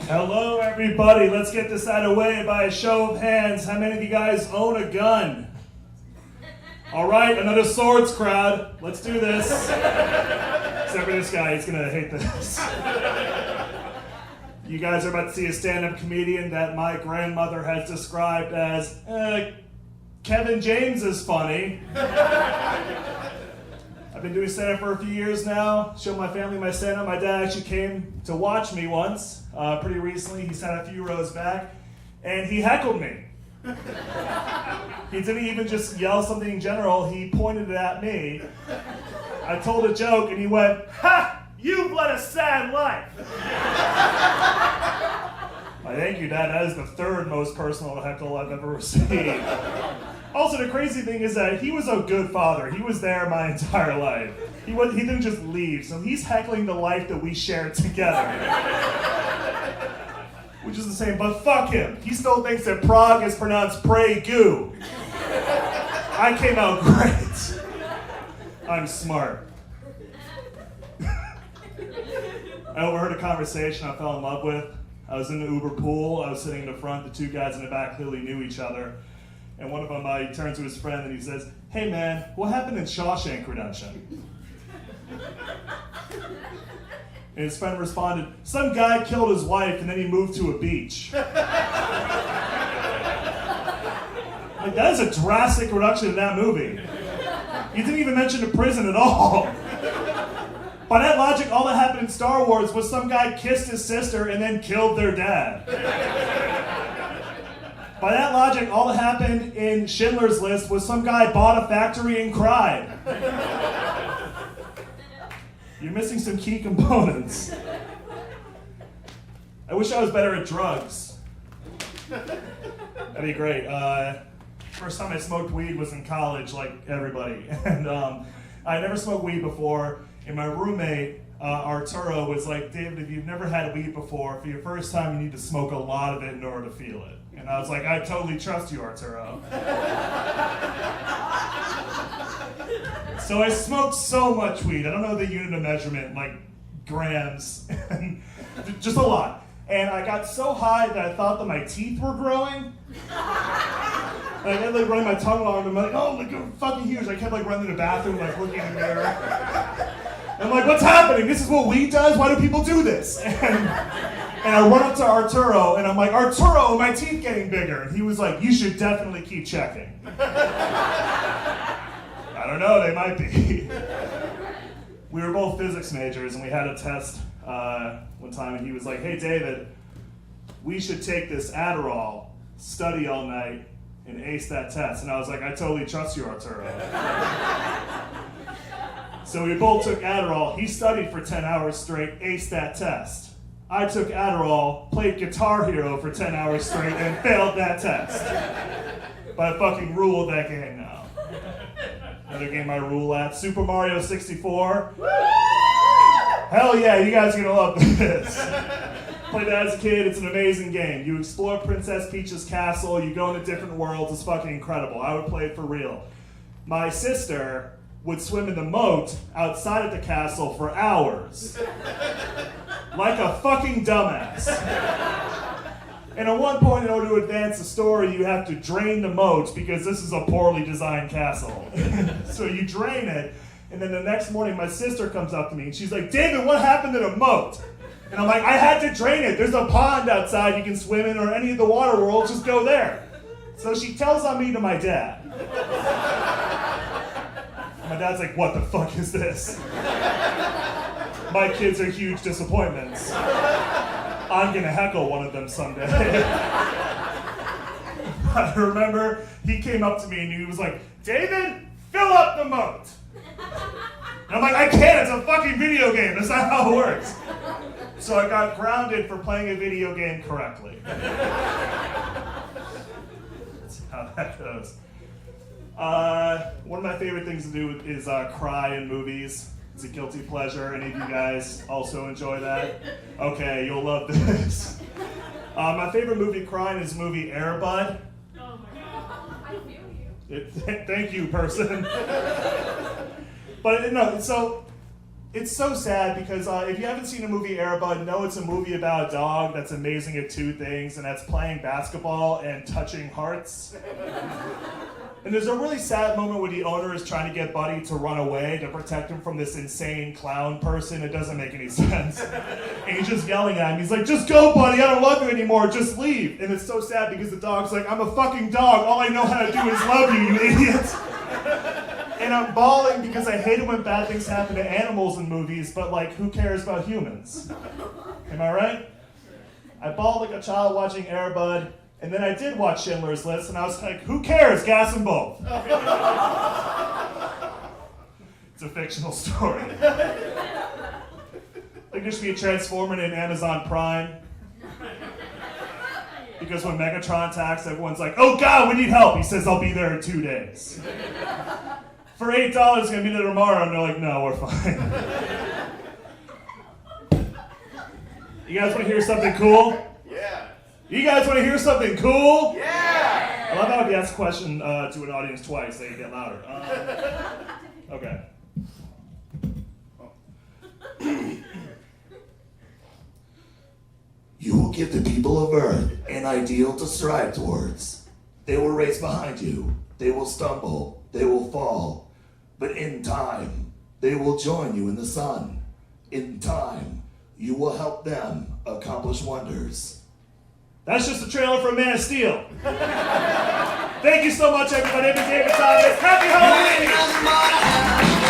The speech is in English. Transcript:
Hello, everybody. Let's get this out of the way by a show of hands. How many of you guys own a gun? All right, another swords crowd. Let's do this. Except for this guy, he's gonna hate this. You guys are about to see a stand-up comedian that my grandmother has described as, Kevin James is funny. I've been doing stand-up for a few years now. Showed my family my stand-up. My dad actually came to watch me once, pretty recently. He sat a few rows back, and he heckled me. He didn't even just yell something in general. He pointed it at me. I told a joke, and he went, "Ha! You've led a sad life." Thank you, Dad. That is the third most personal heckle I've ever received. Also, the crazy thing is that he was a good father. He was there my entire life. He didn't just leave, so he's heckling the life that we shared together. Which is the same, but fuck him. He still thinks that Prague is pronounced Prague. I came out great. I'm smart. I overheard a conversation I fell in love with. I was in the Uber pool. I was sitting in the front. The two guys in the back clearly knew each other. And one of them, he turns to his friend and he says, "Hey man, what happened in Shawshank Redemption?" And his friend responded, "Some guy killed his wife and then he moved to a beach." Like, that is a drastic reduction in that movie. You didn't even mention the prison at all. By that logic, all that happened in Star Wars was some guy kissed his sister and then killed their dad. By that logic, all that happened in Schindler's List was some guy bought a factory and cried. You're missing some key components. I wish I was better at drugs. That'd be great. First time I smoked weed was in college, like everybody. And I never smoked weed before. And my roommate, Arturo, was like, "David, if you've never had weed before, for your first time, you need to smoke a lot of it in order to feel it." And I was like, "I totally trust you, Arturo." So I smoked so much weed. I don't know the unit of measurement, like grams, just a lot. And I got so high that I thought that my teeth were growing. And I kept like running my tongue along them. I'm like, "Oh, they're fucking huge." I kept like running to the bathroom, like looking in the mirror. And I'm like, "What's happening? This is what weed does? Why do people do this?" And I run up to Arturo and I'm like, "Arturo, are my teeth getting bigger?" And he was like, "You should definitely keep checking." I don't know, they might be. We were both physics majors and we had a test one time and he was like, "Hey David, we should take this Adderall, study all night, and ace that test." And I was like, "I totally trust you, Arturo." So we both took Adderall. He studied for 10 hours straight, aced that test. I took Adderall, played Guitar Hero for 10 hours straight, and failed that test. But I fucking ruled that game now. Another game I rule at, Super Mario 64. Hell yeah, you guys are gonna love this. Played that as a kid, it's an amazing game. You explore Princess Peach's castle, you go into different worlds, it's fucking incredible. I would play it for real. My sister would swim in the moat outside of the castle for hours. Like a fucking dumbass. And at one point, in order to advance the story, you have to drain the moat because this is a poorly designed castle. So you drain it, and then the next morning my sister comes up to me and she's like, "David, what happened to the moat?" And I'm like, "I had to drain it. There's a pond outside you can swim in, or any of the water worlds, just go there." So she tells on me to my dad. My dad's like, "What the fuck is this? My kids are huge disappointments. I'm gonna heckle one of them someday." I remember he came up to me and he was like, "David, fill up the moat." And I'm like, "I can't, it's a fucking video game. That's not how it works." So I got grounded for playing a video game correctly. That's how that goes. One of my favorite things to do is cry in movies. It's a guilty pleasure. Any of you guys also enjoy that? Okay, you'll love this. My favorite movie crying is the movie Air Bud. Oh my god, I feel you. Thank you, person. But no, so It's so sad because if you haven't seen the movie Airbud, know it's a movie about a dog that's amazing at two things, and that's playing basketball and touching hearts. And there's a really sad moment where the owner is trying to get Buddy to run away to protect him from this insane clown person. It doesn't make any sense. And he's just yelling at him. He's like, just go, Buddy, I don't love you anymore, just leave. And it's so sad because the dog's like, I'm a fucking dog, all I know how to do is love you, you idiot. And I'm bawling because I hate it when bad things happen to animals in movies, but like, who cares about humans? Am I right? I bawled like a child watching Airbud. And then I did watch Schindler's List, and I was like, who cares? Gas them both. It's a fictional story. Like there should be a Transformer in Amazon Prime. Because when Megatron attacks, everyone's like, oh God, we need help. He says, I'll be there in 2 days. For $8, gonna be there tomorrow. And they're like, no, we're fine. You guys wanna hear something cool? Yeah. You guys want to hear something cool? Yeah! I love how if you ask a question to an audience twice, they get louder. Okay. You will give the people of Earth an ideal to strive towards. They will race behind you. They will stumble. They will fall. But in time, they will join you in the sun. In time, you will help them accomplish wonders. That's just a trailer for Man of Steel. Thank you so much, everybody. I've been David Thomas. Happy Halloween!